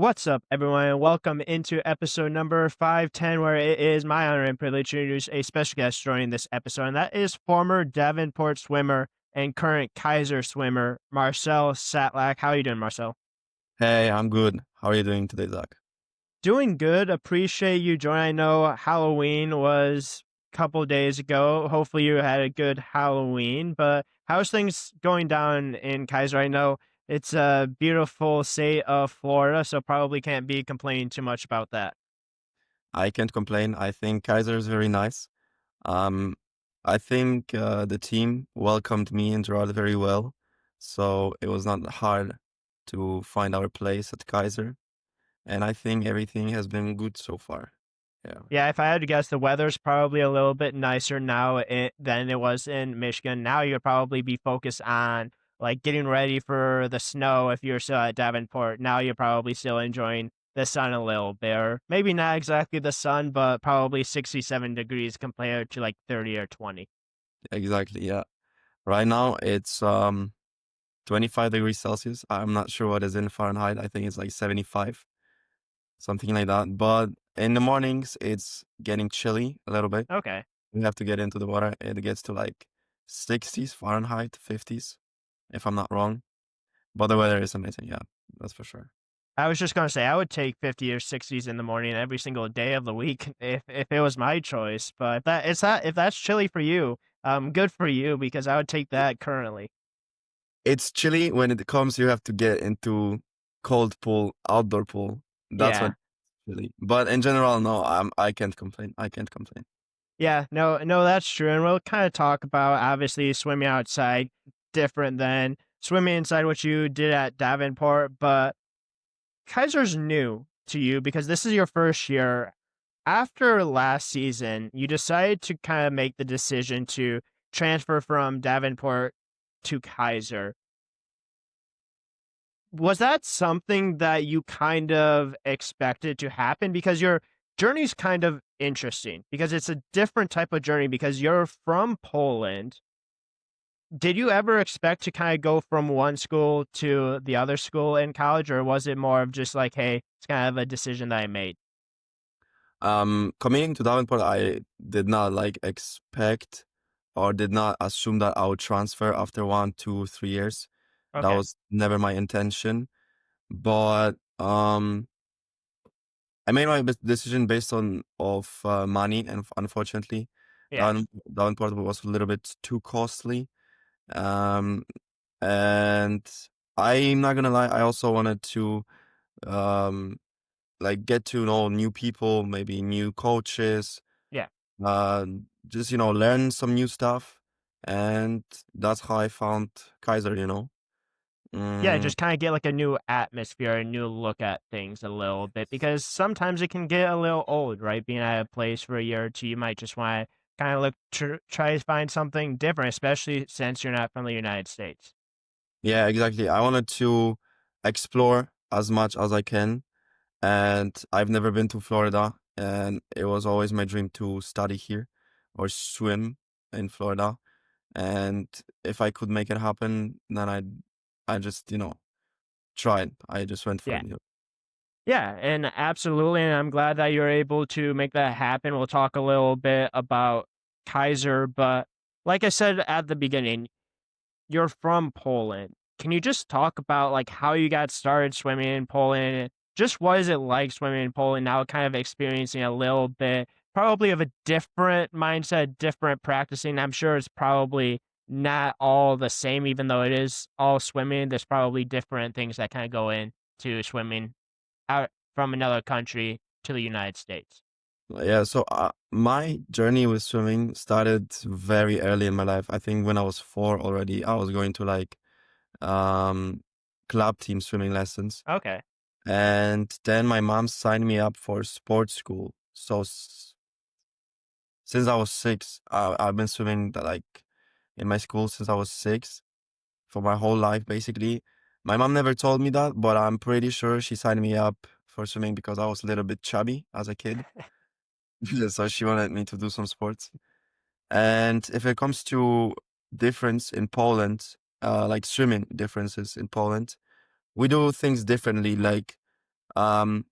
What's up, everyone, and welcome into episode number 510, where it is my honor and privilege to introduce a special guest joining this episode, and that is former Davenport swimmer and current Keiser swimmer, Marcel Setlak. How are you doing, Marcel? Hey, I'm good. How are you doing today, Zach? Doing good. Appreciate you joining. I know Halloween was a couple days ago. Hopefully, you had a good Halloween, but how's things going down in Keiser? I know it's a beautiful state of Florida, so probably can't be complaining too much about that. I can't complain. I think Kaiser is very nice. Um, I think the team welcomed me and Gerard very well, so it was not hard to find our place at Kaiser, and I think everything has been good so far. Yeah, Yeah, if I had to guess, the weather's probably a little bit nicer now than it was in Michigan. Now you'd probably be focused on like getting ready for the snow if you're still at Davenport. Now you're probably still enjoying the sun a little bit, or maybe not exactly the sun, but probably 67 degrees compared to like 30 or 20. exactly. Yeah. Right now it's 25 degrees Celsius. I'm not sure what is in Fahrenheit. I think it's like 75, something like that. But in the mornings, it's getting chilly a little bit. Okay. We have to get into the water. It gets to like 60s Fahrenheit, 50s, if I'm not wrong. But the weather is amazing. Yeah, that's for sure. I was just gonna say I would take 50 or 60s in the morning every single day of the week if it was my choice. But if that's chilly for you, good for you because I would take that currently. It's chilly when it comes. You have to get into cold pool, outdoor pool. That's when Yeah. it's chilly. But in general, no, I can't complain. I can't complain. Yeah, no, that's true. And we'll kind of talk about obviously swimming outside different than swimming inside what you did at Davenport, but Kaiser's new to you because this is your first year. After last season, you decided to kind of make the decision to transfer from Davenport to Kaiser. Was that something that you kind of expected to happen? Because your journey's kind of interesting because it's a different type of journey because you're from Poland. Did you ever expect to kind of go from one school to the other school in college, or was it more of just like, hey, it's kind of a decision that I made? Coming to Davenport, I did not like expect or did not assume that I would transfer after 1, 2, 3 years. That Okay. was never my intention. But I made my decision based on of money, and unfortunately, Yeah. Davenport was a little bit too costly. Um, and I'm not gonna lie, I also wanted to um like get to know new people, maybe new coaches, Yeah. uh, just learn some new stuff, and that's how I found Kaiser. Yeah, Mm, just kinda get, like, a new atmosphere, a new look at things a little bit, because sometimes it can get a little old, right? Being at a place for a year or 2, you might just wanna kinda look try to find something different, especially since you're not from the United States. yeah, exactly. I wanted to explore as much as I can, and I've never been to Florida, and it was always my dream to study here or swim in Florida. And if I could make it happen, then I just tried. I just went for Yeah. it. Yeah, and absolutely, and I'm glad that you're able to make that happen. We'll talk a little bit about Kaiser, but like I said at the beginning, you're from Poland. Can you just talk about, like, how you got started swimming in Poland? And just what is it like swimming in Poland now, kind of experiencing a little bit, probably of a different mindset, different practicing. I'm sure it's probably not all the same, even though it is all swimming. There's probably different things that kind of go into swimming out from another country to the United States. Yeah, so my journey with swimming started very early in my life. I think when I was 4 already, I was going to like um club team swimming lessons. Okay. And then my mom signed me up for sports school. So since I was 6, I've been swimming like in my school since I was 6 for my whole life, basically. My mom never told me that, but I'm pretty sure she signed me up for swimming because I was a little bit chubby as a kid. So she wanted me to do some sports. And if it comes to difference in Poland, like swimming differences in Poland, we do things differently. Like Um,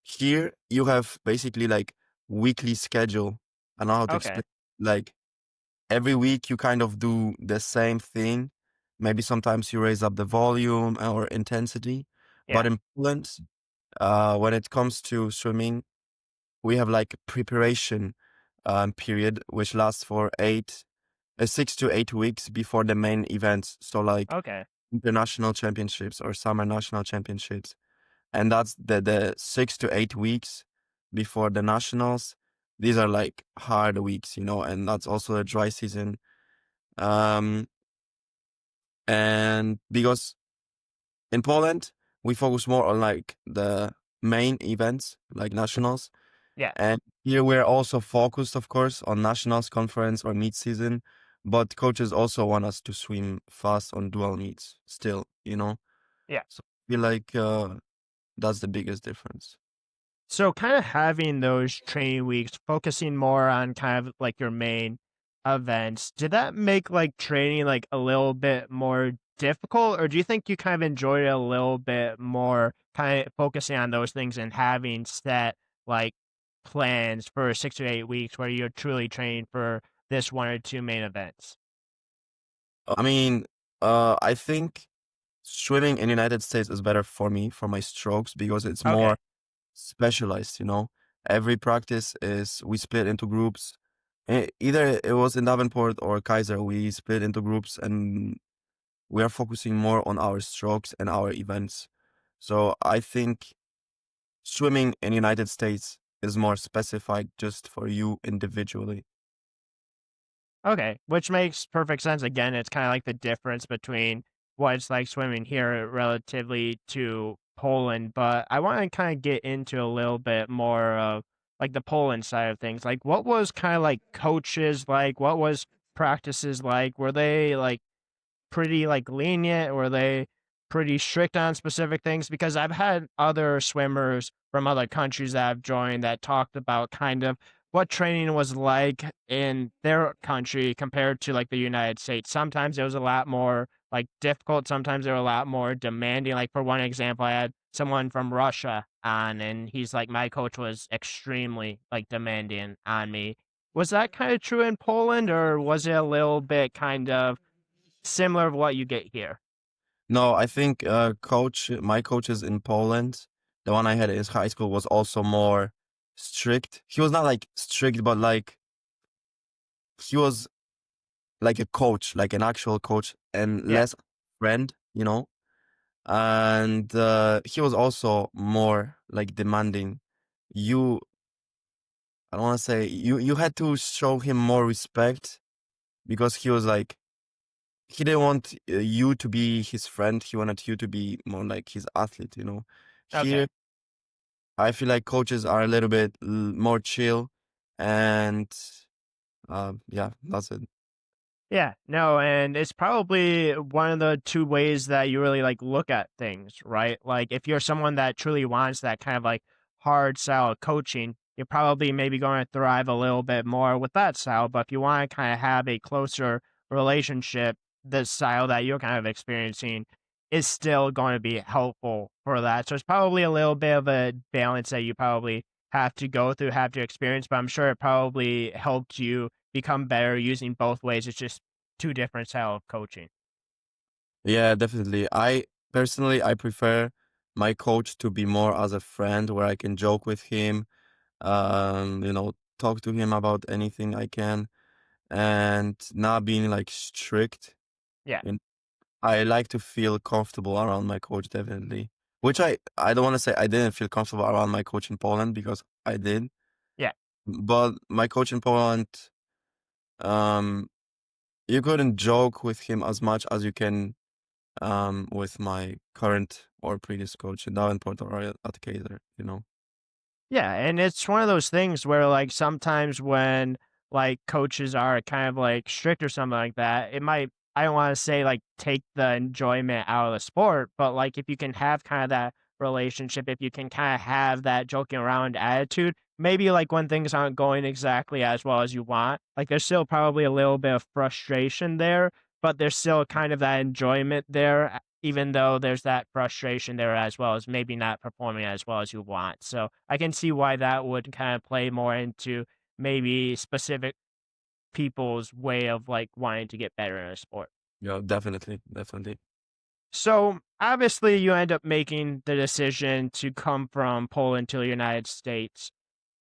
Here you have basically like weekly schedule. I don't know how to Okay. explain. Like every week you kind of do the same thing. Maybe sometimes you raise up the volume or intensity. But Yeah. in Poland, when it comes to swimming, we have like preparation period which lasts for 6 to 8 weeks before the main events. So like Okay. international championships or summer national championships. And that's the 6 to 8 weeks before the nationals. These are like hard weeks, and that's also a dry season. Um, and because in Poland we focus more on like the main events, like nationals, Yeah. and here we're also focused, of course, on nationals, conference, or meet season. But coaches also want us to swim fast on dual meets still. Yeah. So I feel like that's the biggest difference. So kind of having those training weeks, focusing more on kind of like your main events, did that make like training like a little bit more difficult, or do you think you kind of enjoyed it a little bit more, kind of focusing on those things and having set like plans for 6 to 8 weeks where you're truly training for this one or two main events? I mean, I think swimming in United States is better for me for my strokes because it's Okay. more specialized. Every practice is we split into groups. Either it was in Davenport or Kaiser, we split into groups and we are focusing more on our strokes and our events. So I think swimming in United States is more specified just for you individually. Okay, which makes perfect sense. Again, it's kind of like the difference between what it's like swimming here relatively to Poland. But I want to kind of get into a little bit more of like the Poland side of things. Like, what was kind of like coaches like? What was practices like? Were they like pretty like lenient? Were they pretty strict on specific things? Because I've had other swimmers from other countries that I've joined that talked about kind of what training was like in their country compared to like the United States. Sometimes it was a lot more like difficult. Sometimes they were a lot more demanding. Like for one example, I had someone from Russia on, and he's like, my coach was extremely like demanding on me. Was that kind of true in Poland, or was it a little bit kind of similar to what you get here? No, I think my coaches in Poland, the one I had in high school was also more strict. He was not like strict, but like he was like a coach, like an actual coach, and Yeah, less friend. And he was also more like demanding. You, I don't want to say you had to show him more respect because he was like he didn't want you to be his friend. He wanted you to be more like his athlete. okay. Here, I feel like coaches are a little bit more chill, and yeah, that's it. Yeah, no, and it's probably one of the 2 ways that you really, like, look at things, right? Like, if you're someone that truly wants that kind of, like, hard style of coaching, you're probably maybe gonna thrive a little bit more with that style, but if you wanna kinda have a closer relationship, the style that you're kind of experiencing is still going to be helpful for that, so it's probably a little bit of a balance that you probably have to go through, have to experience, but I'm sure it probably helped you become better using both ways. It's just 2 different style of coaching. Yeah, definitely. I prefer my coach to be more as a friend where I can joke with him, talk to him about anything I can, and not being like strict. Yeah, And I like to feel comfortable around my coach, definitely. Which I don't want to say I didn't feel comfortable around my coach in Poland because I did, yeah. but my coach in Poland, um, you couldn't joke with him as much as you can with my current or previous coach in Davenport or at Keiser. Yeah, and it's one of those things where, like, sometimes when, like, coaches are kind of, like, strict or something like that, it might I don't wanna say, like, take the enjoyment out of the sport, but, like, if you can have kinda that relationship, if you can kinda have that joking around attitude, maybe, like, when things aren't going exactly as well as you want, like, there's still probably a little bit of frustration there, but there's still kind of that enjoyment there, even though there's that frustration there as well as maybe not performing as well as you want. So I can see why that would kind of play more into maybe specific people's way of like wanting to get better in a sport. Yeah, definitely, definitely. So obviously, you end up making the decision to come from Poland to the United States.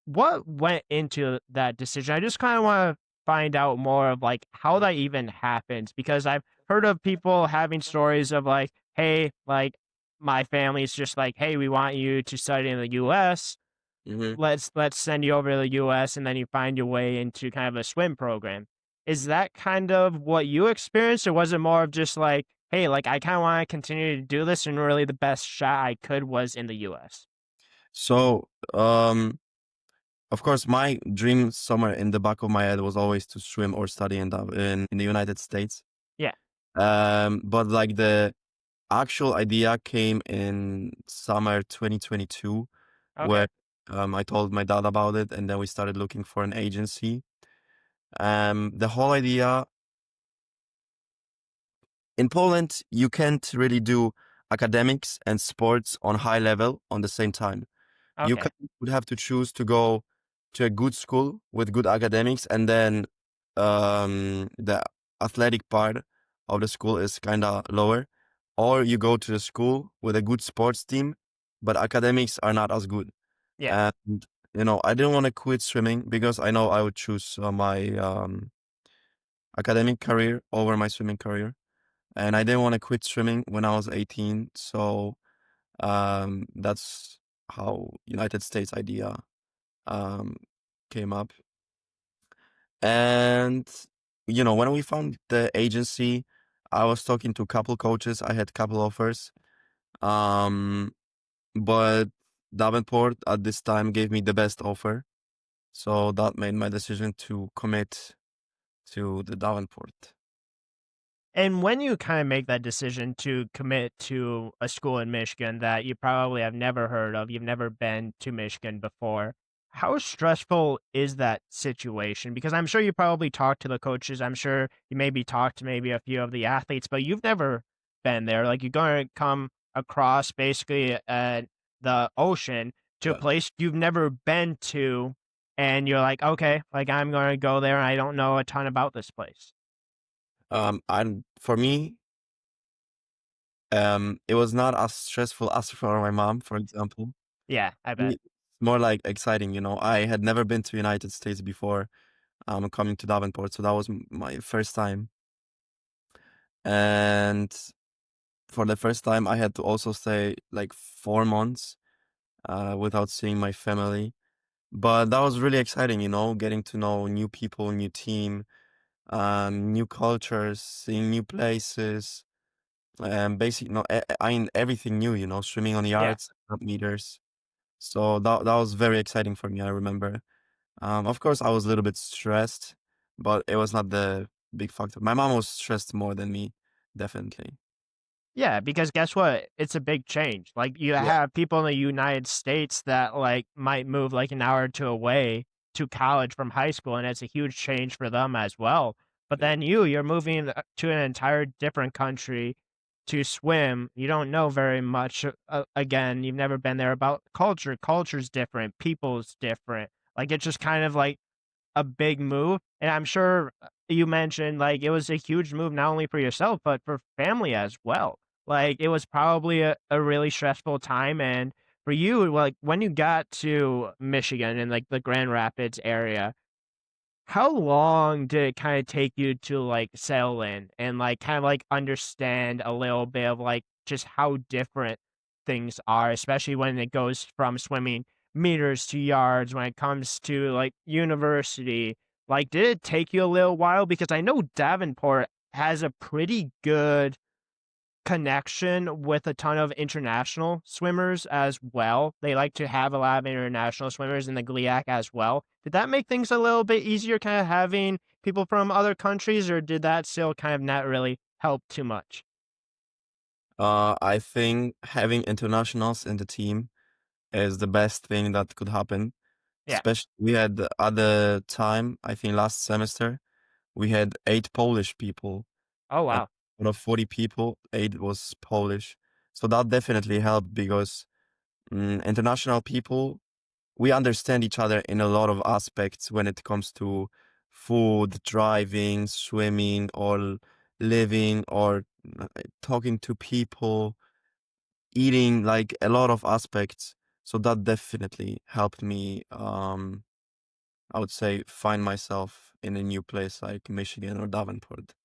What went into that decision? I just kind of want to find out more of like how that even happens because I've heard of people having stories of like, hey, like my family's just like, hey, we want you to study in the US. Hmm. Let's send you over to the US and then you find your way into kind of a swim program. Is that kind of what you experienced, or was it more of just like, hey, like I kind of want to continue to do this and really the best shot I could was in the US? So, of course, my dream somewhere in the back of my head was always to swim or study in the United States. Yeah. But like the actual idea came in summer 2022, where Okay. I told my dad about it, and then we started looking for an agency. The whole idea in Poland, you can't really do academics and sports on high level on the same time. You Okay. would have to choose to go to a good school with good academics, and then the athletic part of the school is kind of lower, or you go to the school with a good sports team, but academics are not as good. Yeah. And I didn't want to quit swimming because I know I would choose my academic career over my swimming career, and I didn't want to quit swimming when I was 18. So that's how United States idea um, came up. And when we found the agency, I was talking to a couple coaches. I had a couple offers, um, but Davenport at this time gave me the best offer. So that made my decision to commit to the Davenport. And when you kind of make that decision to commit to a school in Michigan that you probably have never heard of, you've never been to Michigan before, how stressful is that situation? Because I'm sure you probably talked to the coaches. I'm sure you maybe talked to maybe a few of the athletes, but you've never been there. Like you're going to come across basically the ocean to a Yeah. place you've never been to, and you're like, okay, like I'm going to go there, and I don't know a ton about this place. And for me, it was not as stressful as for my mom, for example. Yeah, I bet. Me, it's more like exciting. I had never been to United States before. Coming to Davenport, so that was my first time. And for the first time, I had to also stay like 4 months without seeing my family. But that was really exciting, getting to know new people, new team, new cultures, seeing new places, basic, no, I mean everything new, swimming on Yeah. yards, up meters. So that was very exciting for me. I remember. Of course, I was a little bit stressed, but it was not the big factor. My mom was stressed more than me, definitely. Yeah, because guess what? It's a big change. Like you Yeah, have people in the United States that like might move like an hour or two away to college from high school, and it's a huge change for them as well. But yeah. then you're moving to an entire different country to swim. You don't know very much. Again, you've never been there about culture. Culture's different. People's different. Like it's just kind of like a big move, and I'm sure you mentioned, like, it was a huge move not only for yourself, but for family as well. Like, it was probably a really stressful time, and for you, like, when you got to Michigan and, like, the Grand Rapids area, how long did it kinda take you to, like, settle in and, like, kinda, like, understand a little bit of, like, just how different things are, especially when it goes from swimming meters to yards, when it comes to, like, university? Like, did it take you a little while? Because I know Davenport has a pretty good connection with a ton of international swimmers as well. They like to have a lot of international swimmers in the GLIAC as well. Did that make things a little bit easier kind of having people from other countries, or did that still kind of not really help too much? I think having internationals in the team is the best thing that could happen. Yeah. Especially we had at the time, I think last semester, we had 8 Polish people. Oh, And wow. out of 40 people, 8 was Polish. So that definitely helped because international people, we understand each other in a lot of aspects when it comes to food, driving, swimming, or living, or talking to people, eating, like a lot of aspects. So that definitely helped me, I would say, find myself in a new place like Michigan or Davenport.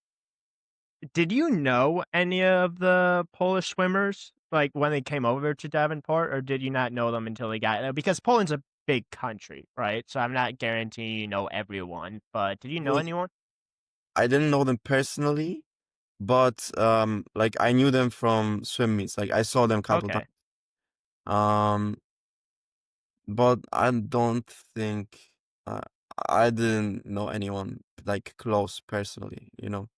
Did you know any of the Polish swimmers, like, when they came over to Davenport, or did you not know them until they got there? Because Poland's a big country, right? So I'm not guaranteeing you know everyone, but did you know Well, anyone? I didn't know them personally, but like I knew them from swim meets. Like I saw them a couple times. Okay. Um, but I don't think uh, I didn't know anyone like close personally, you know.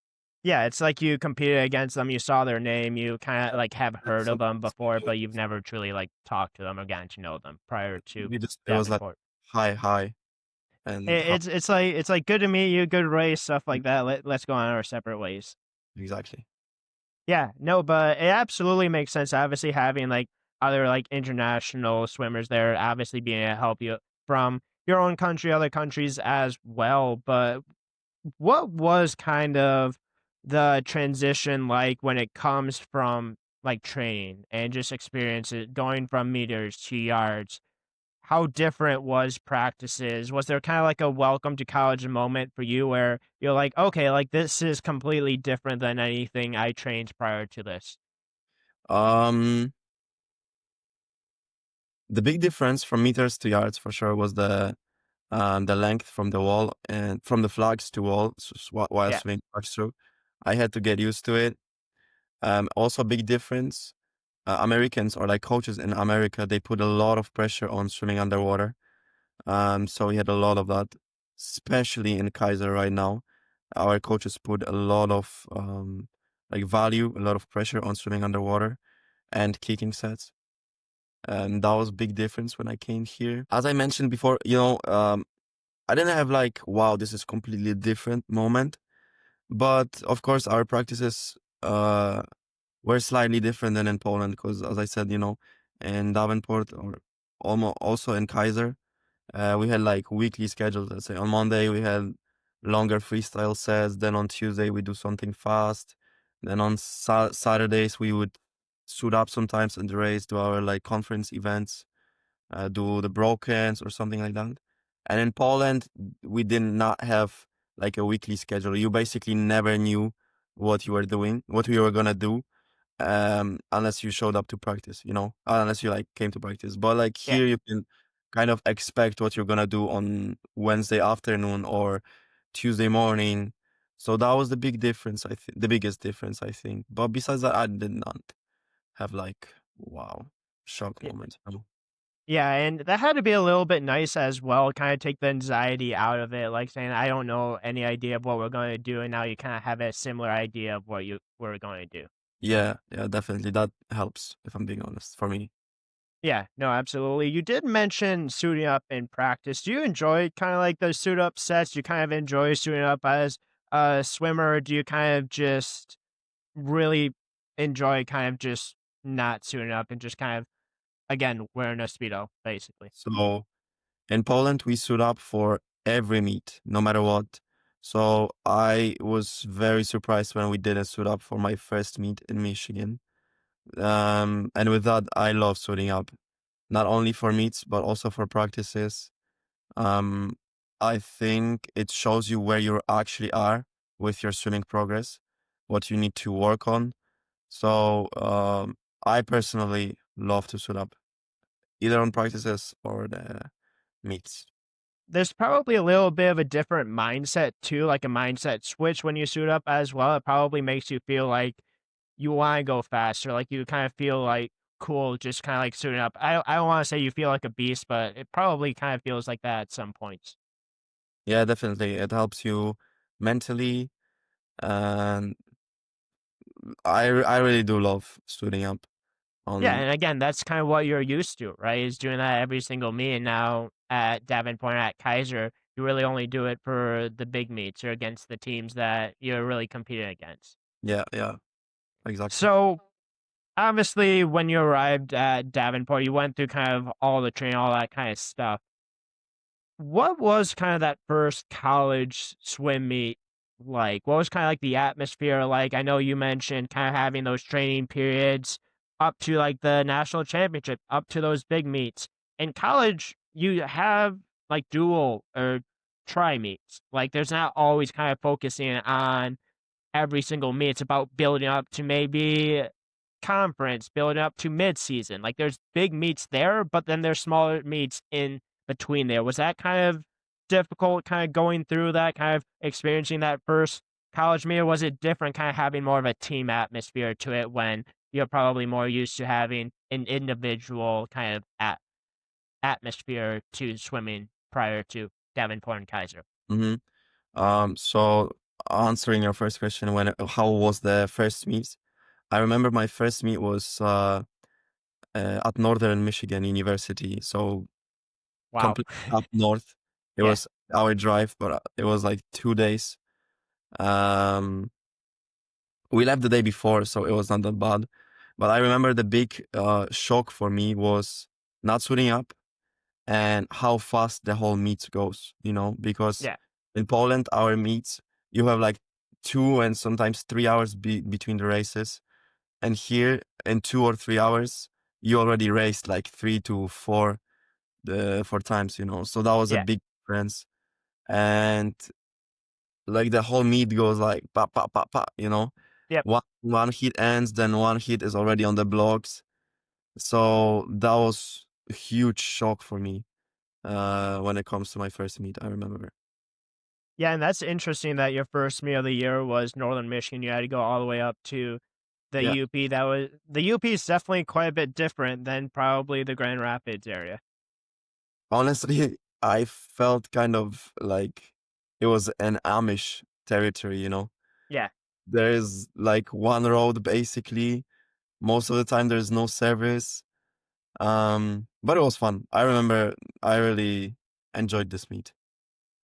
Yeah, it's like you competed against them, you saw their name, you kinda, like, have heard of So them before, but you've never truly, like, talked to them or gotten to know them prior to we just it was like Davenport. hi, hi, I and how it's like, "Good to meet you, good race," stuff like that, let's go on our separate ways. exactly. Yeah, no, but it absolutely makes sense, obviously, having, like, other, like, international swimmers there, obviously being able to help you from your own country, other countries as well, but what was kind of the transition like when it comes from, like, training and just experiences going from meters to yards? How different was practices? Was there kinda like a welcome to college moment for you where you're like, "Okay, like, this is completely different than anything I trained prior to this?" Um, the big difference from meters to yards for sure was the length from the wall and from the flags to wall while Yeah. swimming backstroke. I had to get used to it. Also, big difference. Americans or like coaches in America, they put a lot of pressure on swimming underwater. So we had a lot of that, especially in Kaiser right now. Our coaches put a lot of like value, a lot of pressure on swimming underwater and kicking sets. And that was a big difference when I came here. As I mentioned before, I didn't have like, wow, this is completely different moment. But of course, our practices were slightly different than in Poland because, as I said, in Davenport or almost also in Kaiser, we had like weekly schedules. Let's say on Monday we had longer freestyle sets. Then on Tuesday we do something fast. Then on Saturdays we would suit up sometimes in the race, do our like conference events, do the brokens or something like that. And in Poland we did not have like a weekly schedule. You basically never knew what you were doing, what you were gonna do, unless you showed up to practice, unless you like came to practice. But like Yeah. here, you can kind of expect what you're gonna do on Wednesday afternoon or Tuesday morning. So that was the big difference, I think, the biggest difference, I think. But besides that, I did not have like wow shock Yeah. moments. No. Yeah, and that had to be a little bit nice as well, kinda take the anxiety out of it, like saying, "I don't know any idea of what we're gonna do," and now you kinda have a similar idea of what you were going to do. Yeah, yeah, definitely that helps. If I'm being honest, for me. Yeah, no, absolutely. You did mention suiting up in practice. Do you enjoy kinda like those suit up sets? Do you kind of enjoy suiting up as a swimmer, or do you kind of just really enjoy kind of just not suiting up and just kind of, again, wearing a Speedo, basically? So in Poland, we stood up for every meet, no matter what. So I was very surprised when we didn't suit up for my first meet in Michigan. And with that, I love suiting up, not only for meets, but also for practices. Um, I think it shows you where you actually are with your swimming progress, what you need to work on. So I personally love to suit up, either on practices or the meets. There's probably a little bit of a different mindset too, like a mindset switch when you suit up as well. It probably makes you feel like you wanna go faster, like you kind of feel like cool just kinda like suiting up. I don't wanna say you feel like a beast, but it probably kind of feels like that at some points. Yeah, definitely. It helps you mentally, and I really do love suiting up Yeah, on. and again, that's kind of what you're used to, right? Is doing that every single meet, and now at Davenport, at Kaiser, you really only do it for the big meets or against the teams that you're really competing against. Yeah, yeah, exactly. So obviously, when you arrived at Davenport, you went through kind of all the training, all that kind of stuff. What was kind of that first college swim meet like? What was kind of like the atmosphere like? I know you mentioned kind of having those training periods up to like the national championship, up to those big meets. In college, you have like dual or tri meets. Like there's not always kind of focusing on every single meet. It's about building up to maybe conference, building up to mid-season. Like there's big meets there, but then there's smaller meets in between there. Was that kind of difficult, kind of going through that, kind of experiencing that first college meet, or was it different, kind of having more of a team atmosphere to it when you're probably more used to having an individual kind of atmosphere to swimming prior to Davenport and Kaiser? hmm so answering your first question, how was the first meet? I remember my first meet was at Northern Michigan University, so Wow. completely up north. It Yeah, was our drive, but it was like 2 days. Um, we left the day before, so it was not that bad. But I remember the big shock for me was not suiting up and how fast the whole meet goes, because yeah, in Poland, our meets, you have like 2 and sometimes 3 hours between the races. And here, in 2 or 3 hours, you already raced like 3 to 4 the 4 times, So that was a yeah, big difference. And like the whole meet goes like pa pa pa pa, yep. One hit ends, then one hit is already on the blocks. So that was a huge shock for me when it comes to my first meet, I remember. Yeah, and that's interesting that your first meal of the year was Northern Michigan. You had to go all the way up to the Yeah. UP. That was the UP is definitely quite a bit different than probably the Grand Rapids area. Honestly, I felt kind of like it was an Amish territory. Yeah. There is like one road basically. Most of the time there's no service. But it was fun. I remember I really enjoyed this meet.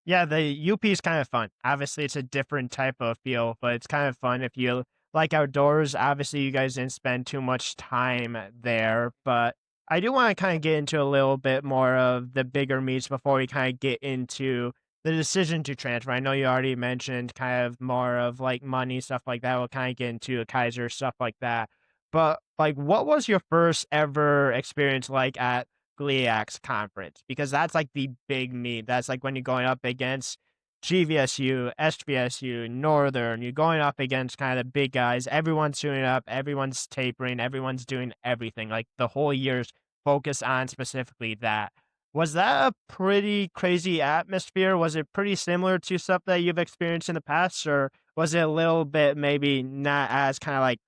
Yeah, the UP is kind of fun. Obviously, it's a different type of feel, but it's kind of fun if you like outdoors. Obviously, you guys didn't spend too much time there, but I do want to kind of get into a little bit more of the bigger meets before we kind of get into the decision to transfer. I know you already mentioned kind of more of like money, stuff like that. We'll kind of get into a Kaiser, stuff like that. But like, what was your first ever experience like at GLIAC's conference? Because that's like the big meet. That's like when you're going up against GVSU, SVSU, Northern, you're going up against kind of the big guys. Everyone's tuning up, everyone's tapering, everyone's doing everything. Like the whole year's focused on specifically that. Was that a pretty crazy atmosphere? Was it pretty similar to stuff that you've experienced in the past, or was it a little bit maybe not as kind of like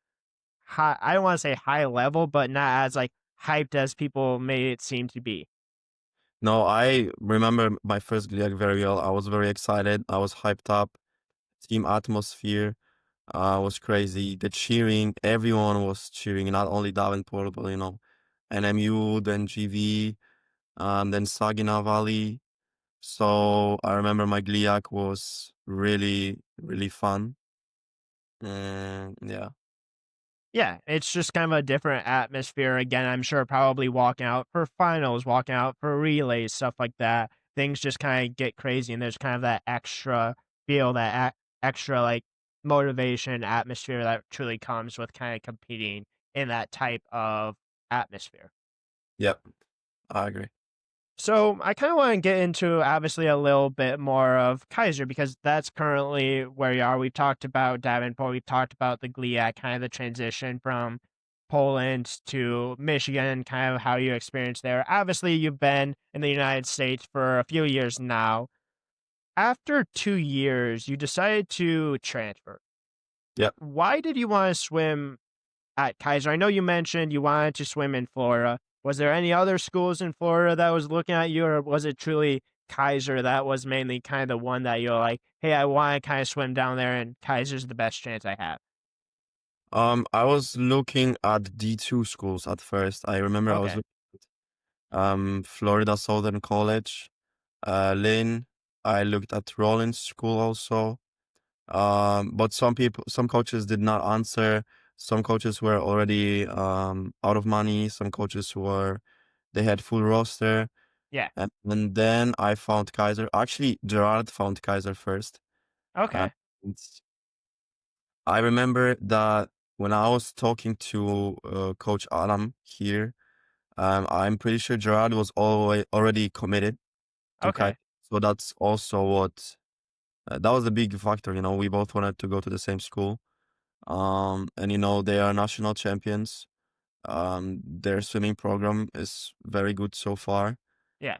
high, I don't wanna say high level, but not as, like, hyped as people made it seem to be? No, I remember my first GLIAC very well. I was very excited. I was hyped up. Team atmosphere was crazy. The cheering, everyone was cheering, not only Davenport, but NMU, then GV, then Saginaw Valley. So I remember my GLIAC was really, really fun. And yeah. Yeah, it's just kind of a different atmosphere. Again, I'm sure probably walking out for finals, walking out for relays, stuff like that. Things just kind of get crazy, and there's kind of that extra feel, that extra like motivation, atmosphere that truly comes with kind of competing in that type of atmosphere. Yep, I agree. So I kind of want to get into obviously a little bit more of Kaiser because that's currently where you are. We've talked about Davenport, we've talked about the GLIAC, kind of the transition from Poland to Michigan, kind of how you experienced there. Obviously, you've been in the United States for a few years now. After 2 years, you decided to transfer. Yep. Why did you want to swim at Kaiser? I know you mentioned you wanted to swim in Florida. Was there any other schools in Florida that was looking at you, or was it truly Kaiser that was mainly kind of the one that you're like, hey, I want to kind of swim down there, and Kaiser's the best chance I have? I was looking at D2 schools at first. I remember I was Okay. looking at Florida Southern College, Lynn. I looked at Rollins School also. But some coaches did not answer. Some coaches were already out of money. Some coaches were they had full roster. Yeah. And then I found Kaiser. Actually, Gerard found Kaiser first. Uh, Okay. it's- I remember that when I was talking to Coach Adam here, I'm pretty sure Gerard was already committed to Kaiser. Okay. So that's also what that was a big factor. We both wanted to go to the same school. And they are national champions. Their swimming program is very good so far. Yeah.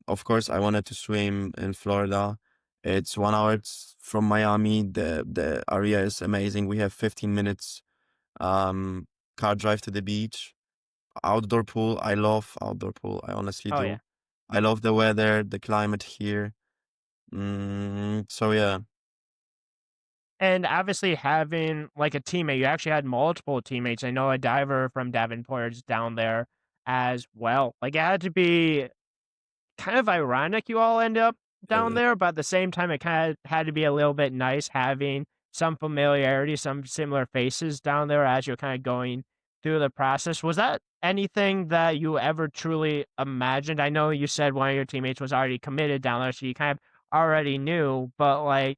Of course, I wanted to swim in Florida. It's 1 hour from Miami. The area is amazing. We have 15 minutes um car drive to the beach. Outdoor pool. I love outdoor pool. I honestly Oh yeah. do. I love the weather, the climate here. So yeah. And obviously having like a teammate, you actually had multiple teammates. I know a diver from Davenport is down there as well. Like it had to be kind of ironic you all end up down uh, there, but at the same time, it kind of had to be a little bit nice having some familiarity, some similar faces down there as you're kind of going through the process. Was that anything that you ever truly imagined? I know you said one of your teammates was already committed down there, so you kind of already knew, but like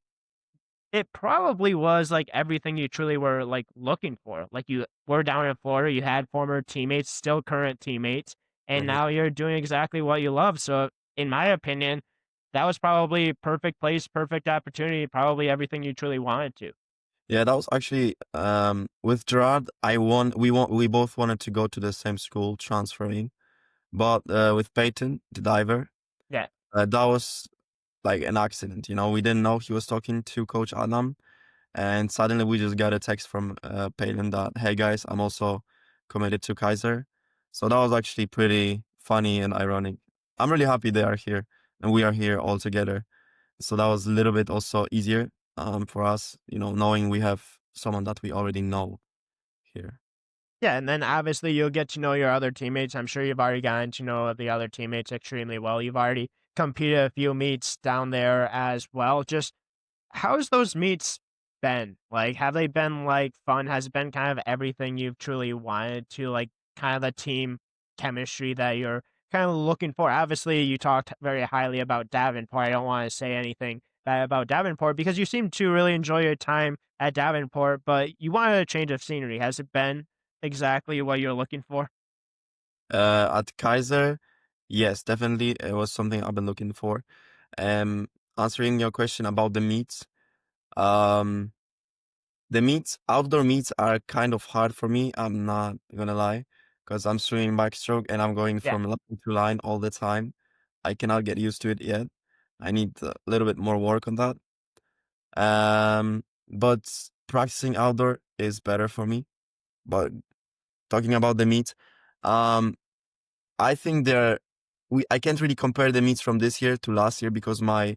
it probably was like everything you truly were like looking for. Like you were down in Florida, you had former teammates, still current teammates, and mhm. now you're doing exactly what you love. So, in my opinion, that was probably perfect place, perfect opportunity, probably everything you truly wanted to. Yeah, that was actually with Gerard. We both wanted to go to the same school, transferring. But with Peyton, the diver, Yeah. that was like an accident. We didn't know he was talking to Coach Adam, and suddenly we just got a text from Peyton that, "Hey guys, I'm also committed to Kaiser." So that was actually pretty funny and ironic. I'm really happy they are here and we are here all together. So that was a little bit also easier for us, knowing we have someone that we already know here. Yeah, and then obviously you'll get to know your other teammates. I'm sure you've already gotten to know the other teammates extremely well. You've already competed a few meets down there as well. Just how's those meets been? Like, have they been like fun? Has it been kind of everything you've truly wanted to, like kind of the team chemistry that you're kind of looking for? Obviously, you talked very highly about Davenport. I don't want to say anything bad about Davenport because you seem to really enjoy your time at Davenport, but you wanted a change of scenery. Has it been exactly what you're looking for? At Kaiser, yes, definitely, it was something I've been looking for. Um, Answering your question about the meets, um, outdoor meets are kind of hard for me. I'm not gonna lie, because I'm swimming backstroke and I'm going Yeah. from line to line all the time. I cannot get used to it yet. I need a little bit more work on that. But practicing outdoor is better for me. But talking about the meet, um, I think I can't really compare the meets from this year to last year because my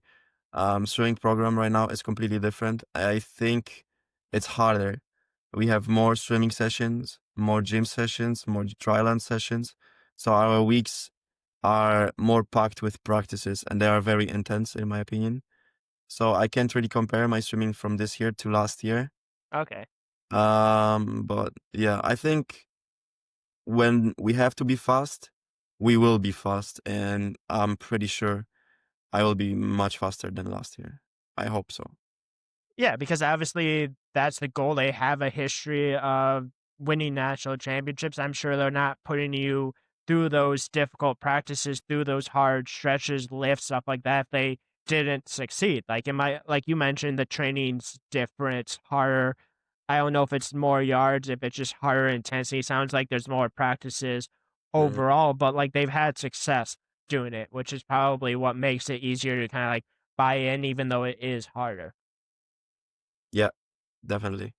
swimming program right now is completely different. I think it's harder. We have more swimming sessions, more gym sessions, more triathlon sessions. So our weeks are more packed with practices and they are very intense in my opinion. So I can't really compare my swimming from this year to last year. Okay. But yeah, I think when we have to be fast, we will be fast, and I'm pretty sure I will be much faster than last year. I hope so. Yeah, because obviously that's the goal. They have a history of winning national championships. I'm sure they're not putting you through those difficult practices, through those hard stretches, lifts, stuff like that if they didn't succeed. Like like you mentioned, the training's different, it's harder. I don't know if it's more yards, if it's just harder intensity. Sounds like there's more practices Mhm. overall, but like they've had success doing it, which is probably what makes it easier to kind of like buy in, even though it is harder. Yeah, definitely.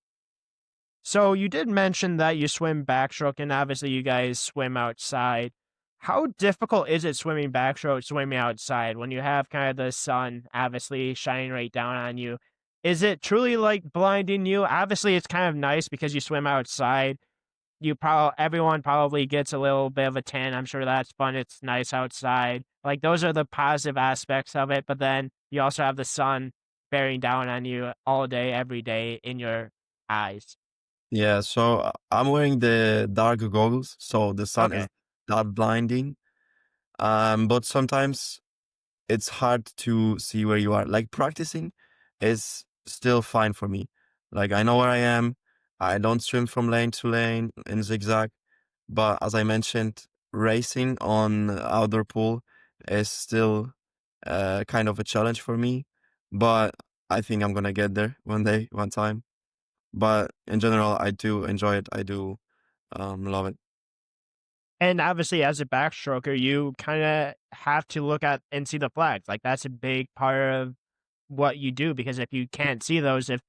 So you did mention that you swim backstroke, and obviously you guys swim outside. How difficult is it swimming backstroke, swimming outside when you have kind of the sun obviously shining right down on you? Is it truly like blinding you? Obviously, it's kind of nice because you swim outside. Everyone probably gets a little bit of a tan. I'm sure that's fun. It's nice outside. Like those are the positive aspects of it. But then you also have the sun bearing down on you all day, every day in your eyes? Yeah, so I'm wearing the dark goggles, so the sun is Okay. not blinding. But sometimes it's hard to see where you are. Like practicing is still fine for me. Like I know where I am. I don't swim from lane to lane in zigzag. But as I mentioned, racing on outdoor pool is still kind of a challenge for me. But I think I'm gonna get there one day, one time. But in general, I do enjoy it. I do love it. And obviously, as a backstroker, you kind of have to look at and see the flags. Like that's a big part of what you do because if you can't see those, if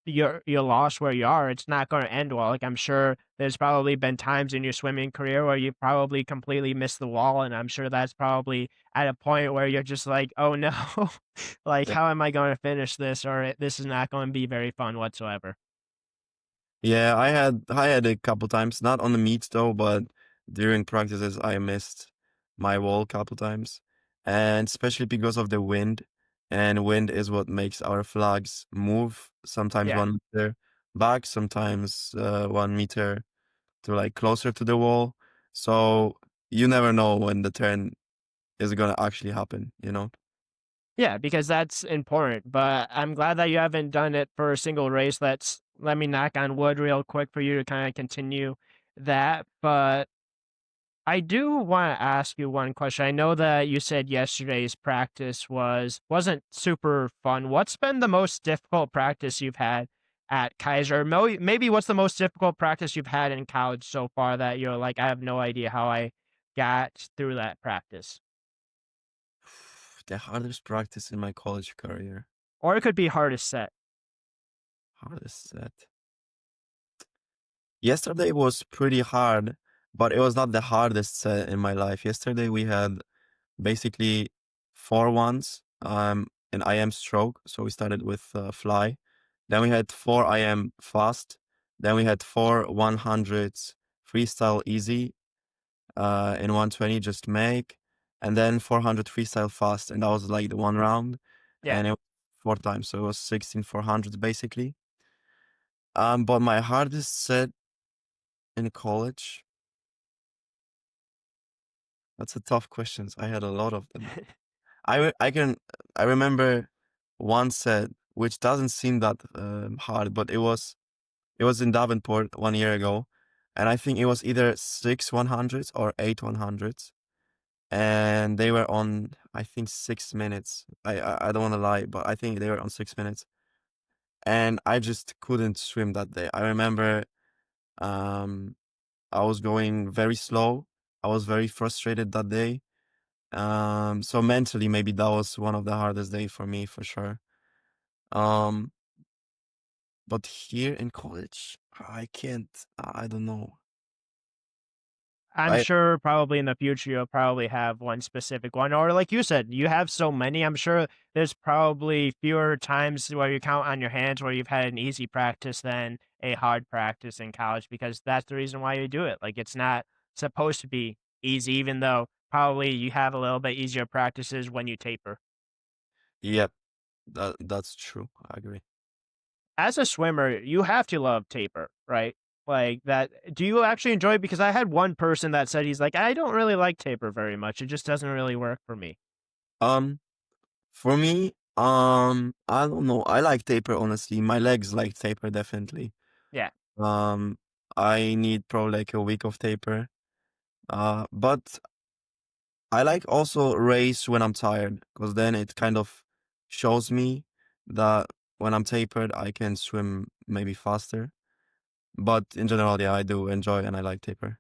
you're lost where you are, it's not going to end well. Like I'm sure there's probably been times in your swimming career where you probably completely missed the wall, and I'm sure that's probably at a point where you're just like, "Oh no, like Yeah. how am I going to finish this?" Or this is not going to be very fun whatsoever. Yeah, I had a couple times, not on the meets though, but during practices I missed my wall a couple times. And especially because of the wind. And wind is what makes our flags move. Sometimes Yeah. 1 meter back, sometimes 1 meter to like closer to the wall. So you never know when the turn is gonna actually happen, you know? Yeah, because that's important. But I'm glad that you haven't done it for a single race. Let me knock on wood real quick for you to kind of continue that. But I do want to ask you one question. I know that you said yesterday's practice wasn't super fun. What's been the most difficult practice you've had at Kaiser? Maybe what's the most difficult practice you've had in college so far that you're like, I have no idea how I got through that practice? The hardest practice in my college career. Or it could be hardest set. Hardest set. Yesterday was pretty hard, but it was not the hardest set in my life. Yesterday we had basically four ones in IM stroke. So we started with fly. Then we had four IM fast. Then we had four 100s freestyle easy in 120 just make. And then 400 freestyle fast. And that was like the one round. Yeah. And it was four times. So it was 16 400s basically. But my hardest set in college, that's a tough question. I had a lot of them. I can I remember one set which doesn't seem that hard, but it was in Davenport 1 year ago, and I think it was either 6 100s or 8 100s, and they were on I think 6 minutes. I don't want to lie, but I think they were on 6 minutes, and I just couldn't swim that day. I remember um I was going very slow. I was very frustrated that day. So mentally, maybe that was one of the hardest day for me for sure. Um, but here in college, I can't. I don't know. I'm I sure probably in the future you'll probably have one specific one, or like you said, you have so many. I'm sure there's probably fewer times where you count on your hands where you've had an easy practice than a hard practice in college because that's the reason why you do it. Like it's not supposed to be easy, even though probably you have a little bit easier practices when you taper. Yep, that's true. I agree. As a swimmer, you have to love taper, right? Like that. Do you actually enjoy it? Because I had one person that said he's like, I don't really like taper very much. It just doesn't really work for me. Um, for me, I don't know. I like taper honestly. My legs like taper definitely. Yeah. Um, I need probably like a week of taper. But I like also race when I'm tired because then it kind of shows me that when I'm tapered, I can swim maybe faster. But in general, yeah, I do enjoy and I like taper.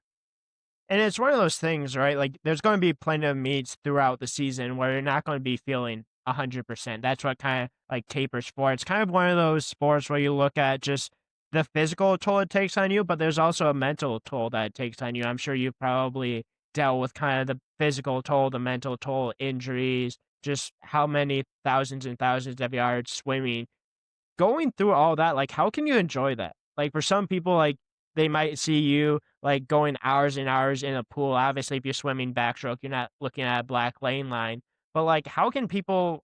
And it's one of those things, right? Like there's going to be plenty of meets throughout the season where you're not going to be feeling 100%. That's what kind of like tapers for. It's kind of one of those sports where you look at just the physical toll it takes on you, but there's also a mental toll that it takes on you. I'm sure you've probably dealt with kind of the physical toll, the mental toll, injuries, just how many thousands and thousands of yards swimming going through all that, like, how can you enjoy that? Like, for some people, like, they might see you, like, going hours and hours in a pool. Obviously, if you're swimming backstroke, you're not looking at a black lane line. But, like, how can people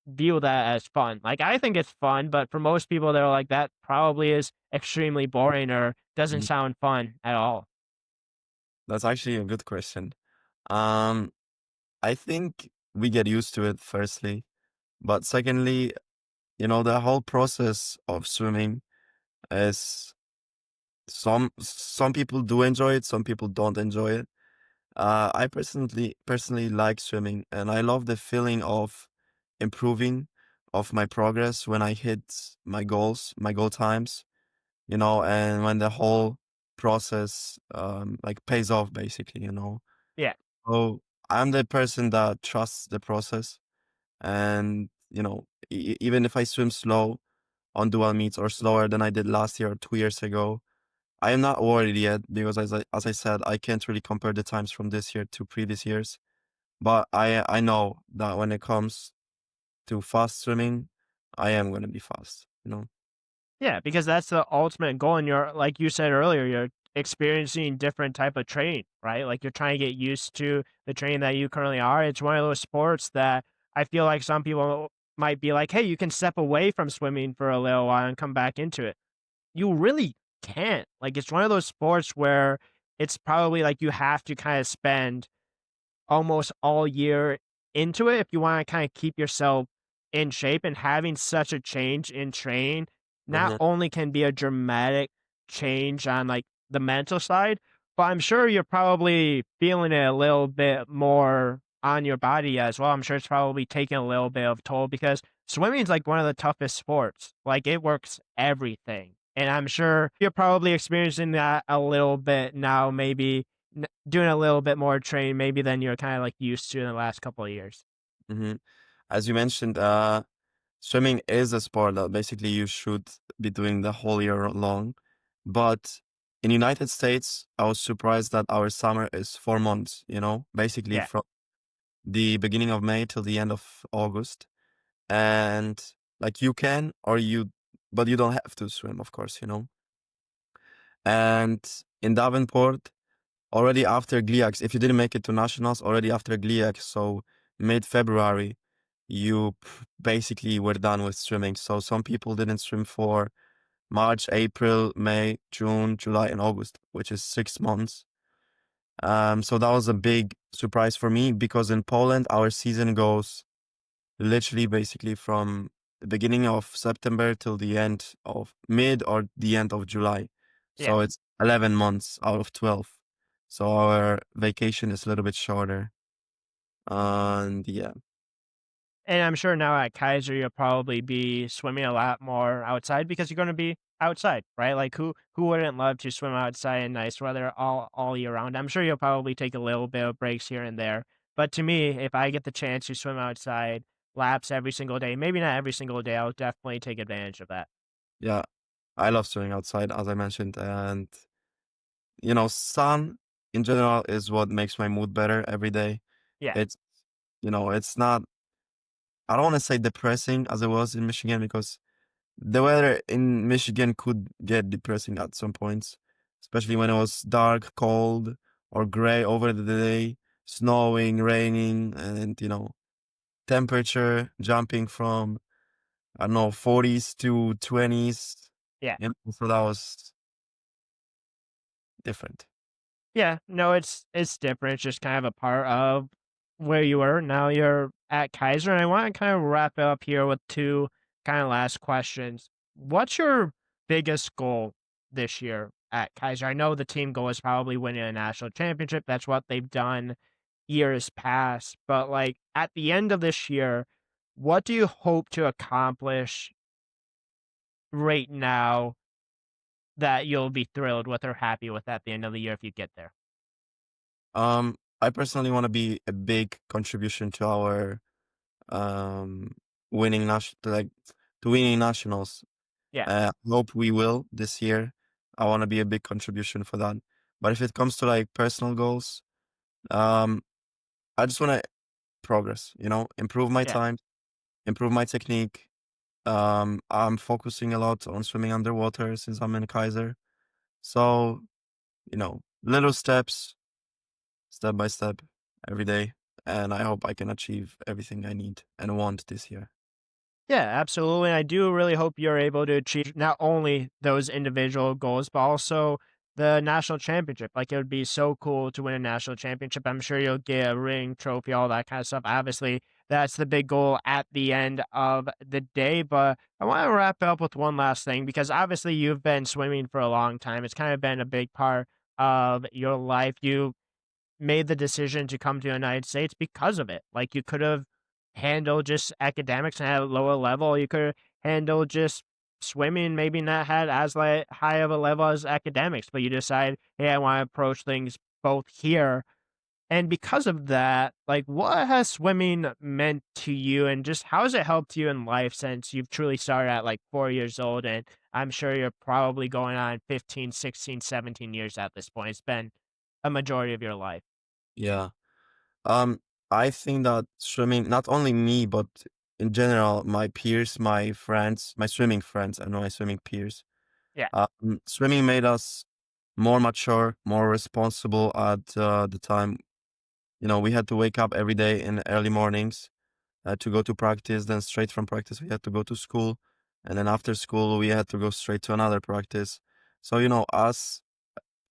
view that as fun. Like I think it's fun, but for most people, they're like that probably is extremely boring or doesn't Mhm. sound fun at all. That's actually a good question. Um, I think we get used to it firstly, but secondly, the whole process of swimming is some people do enjoy it, some people don't enjoy it. I personally like swimming, and I love the feeling of improving of my progress when I hit my goals, my goal times, and when the whole process like pays off basically. Yeah. So I'm the person that trusts the process, and even if I swim slow on dual meets or slower than I did last year or 2 years ago, I am not worried yet because as I said, I can't really compare the times from this year to previous years. But I know that when it comes to fast swimming, I am gonna be fast. Yeah, because that's the ultimate goal, and you're like you said earlier, you're experiencing different type of training, right? Like you're trying to get used to the training that you currently are. It's one of those sports that I feel like some people might be like, "Hey, you can step away from swimming for a little while and come back into it." You really can't. Like it's one of those sports where it's probably like you have to kind of spend almost all year into it if you wanna kinda keep yourself in shape, and having such a change in training not Mhm, only can be a dramatic change on, like, the mental side, but I'm sure you're probably feeling it a little bit more on your body as well. I'm sure it's probably taking a little bit of toll because swimming is, like, one of the toughest sports. Like, it works everything, and I'm sure you're probably experiencing that a little bit now, maybe doing a little bit more training maybe than you're kinda, like, used to in the last couple of years. mhm. As you mentioned, swimming is a sport that basically you should be doing the whole year long. But in United States, I was surprised that our summer is 4 months, basically Yeah, from the beginning of May till the end of August. And like you can or but you don't have to swim, of course. And in Davenport, already after GLIACs, if you didn't make it to nationals, already after GLIACs, so mid-February, you basically were done with swimming. So some people didn't swim for March, April, May, June, July, and August, which is 6 months. So that was a big surprise for me because in Poland, our season goes literally basically from the beginning of September till the end of mid or the end of July. yeah. So it's 11 months out of 12. So our vacation is a little bit shorter. And yeah. And I'm sure now at Keiser, you'll probably be swimming a lot more outside because you're gonna be outside, right? Like, who wouldn't love to swim outside in nice weather all year round? I'm sure you'll probably take a little bit of breaks here and there, but to me, if I get the chance to swim outside laps every single day, maybe not every single day, I'll definitely take advantage of that. Yeah. I love swimming outside, as I mentioned. And, sun in general is what makes my mood better every day. Yeah, It's, it's not, I don't want to say depressing as it was in Michigan because the weather in Michigan could get depressing at some points, especially when it was dark, cold, or gray over the day, snowing, raining, and temperature jumping from I don't know 40s to 20s. yeah. So that was different. Yeah, no, it's different. It's just kind of a part of where you were. Now you're at Kaiser, and I want to kind of wrap it up here with two kind of last questions. What's your biggest goal this year at Kaiser? I know the team goal is probably winning a national championship. That's what they've done years past. But like at the end of this year, what do you hope to accomplish right now that you'll be thrilled with or happy with at the end of the year if you get there? I personally want to be a big contribution to our um winning national like to winning nationals. Yeah, Hope we will this year. I want to be a big contribution for that. But if it comes to like personal goals, um, I just want to progress, improve my yeah. time, improve my technique. I'm focusing a lot on swimming underwater since I'm in Kaiser. So, little steps, step by step, every day. and I hope I can achieve everything I need and want this year. Yeah, absolutely. I do really hope you're able to achieve not only those individual goals, but also the national championship. Like, it would be so cool to win a national championship. I'm sure you'll get a ring, trophy, all that kind of stuff. Obviously, that's the big goal at the end of the day. But I want to wrap it up with one last thing because obviously you've been swimming for a long time. It's kind of been a big part of your life. You made the decision to come to the United States because of it. Like, you could have handled just academics and had a lower level. You could have handled just swimming, maybe not had as like high of a level as academics, but you decide, hey, I want to approach things both here. And because of that, like, what has swimming meant to you and just how has it helped you in life since you've truly started at like 4 years old? And I'm sure you're probably going on 15, 16, 17 years at this point. It's been a majority of your life. Yeah. Um, I think that swimming, not only me, but in general, my peers, my friends, my swimming friends, and my swimming peers, Yeah. swimming made us more mature, more responsible at the time. You know, we had to wake up every day in early mornings to go to practice. Then straight from practice, we had to go to school, and then after school, we had to go straight to another practice. So you know, us,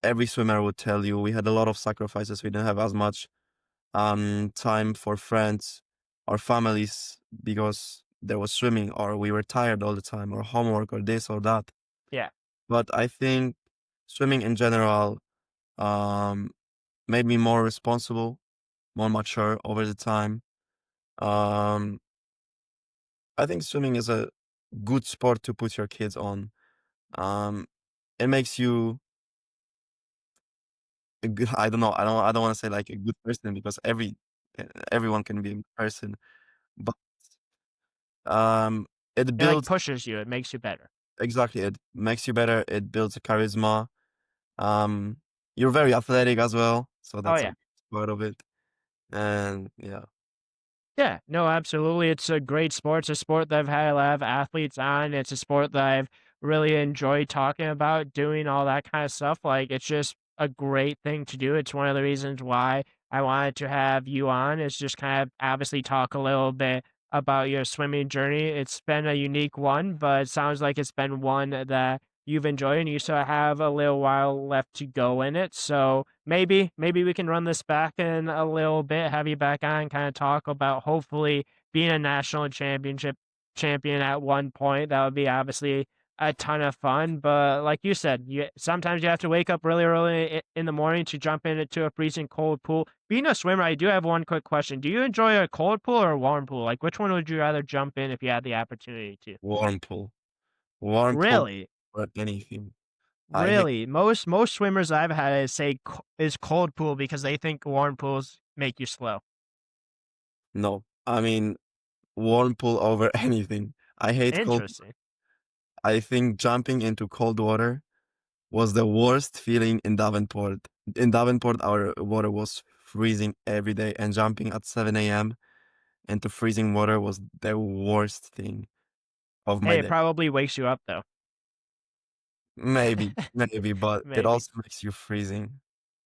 every swimmer would tell you, we had a lot of sacrifices. We didn't have as much time for friends or families because there was swimming, or we were tired all the time, or homework, or this or that. Yeah. But I think swimming in general um, made me more responsible, more mature over the time. Um, I think swimming is a good sport to put your kids on. Um, it makes you a good. I don't know. I don't want to say like a good person because everyone can be a good person, but um, it It, like, builds. pushes you, it makes you better. Exactly, it makes you better, it builds a charisma. Um, you're very athletic as well, so Oh, that's a yeah. big part of it, and yeah. Yeah, no, absolutely. It's a great sport. It's a sport that I've had a lot of athletes on. It's a sport that I've really enjoyed talking about, doing all that kind of stuff. Like, it's just a great thing to do. It's one of the reasons why I wanted to have you on, is just kind of obviously talk a little bit about your swimming journey. It's been a unique one, but it sounds like it's been one that you've enjoyed and you still have a little while left to go in it. So maybe we can run this back in a little bit, have you back on, kind of talk about hopefully being a national championship champion at one point. That would be obviously a ton of fun. But like you said, sometimes you have to wake up really early in the morning to jump into a freezing cold pool. Being a swimmer, I do have one quick question. Do you enjoy a cold pool or a warm pool? Like, which one would you rather jump in if you had the opportunity to? Warm pool. Warm pool Really? or anything. I hate Really? Most swimmers I've had say is cold pool because they think warm pools make you slow. no. I mean, warm pool over anything. I hate cold. Interesting. I think jumping into cold water was the worst feeling in Davenport. In Davenport, our water was freezing every day, and jumping at 7 a.m. into freezing water was the worst thing of my Hey, it day. probably wakes you up though. Maybe, but it Maybe. also makes you freezing.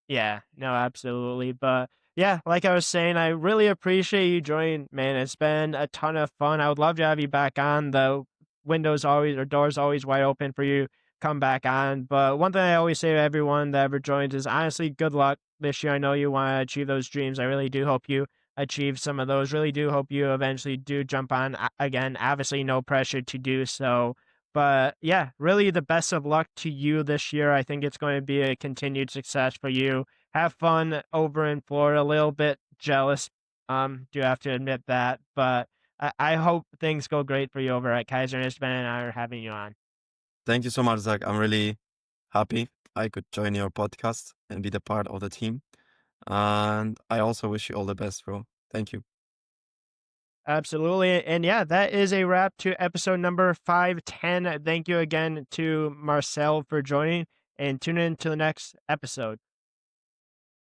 Yeah, no, absolutely. But yeah, like I was saying, I really appreciate you joining, man. It's been a ton of fun. I would love to have you back on. The windows always or doors always wide open for you. Come back on. But one thing I always say to everyone that ever joins is honestly, good luck this year. I know you want to achieve those dreams. I really do hope you achieve some of those. Really do hope you eventually do jump on again. Obviously, no pressure to do so. But yeah, really the best of luck to you this year. I think it's going to be a continued success for you. Have fun over in Florida. A little bit jealous, do have to admit that. But I hope things go great for you over at Keiser. And it's been an honor having you on. Thank you so much, Zach. I'm really happy I could join your podcast and be the part of the team. And I also wish you all the best, bro. Thank you. Absolutely. And yeah, that is a wrap to episode number 510. Thank you again to Marcel for joining and tune in to the next episode.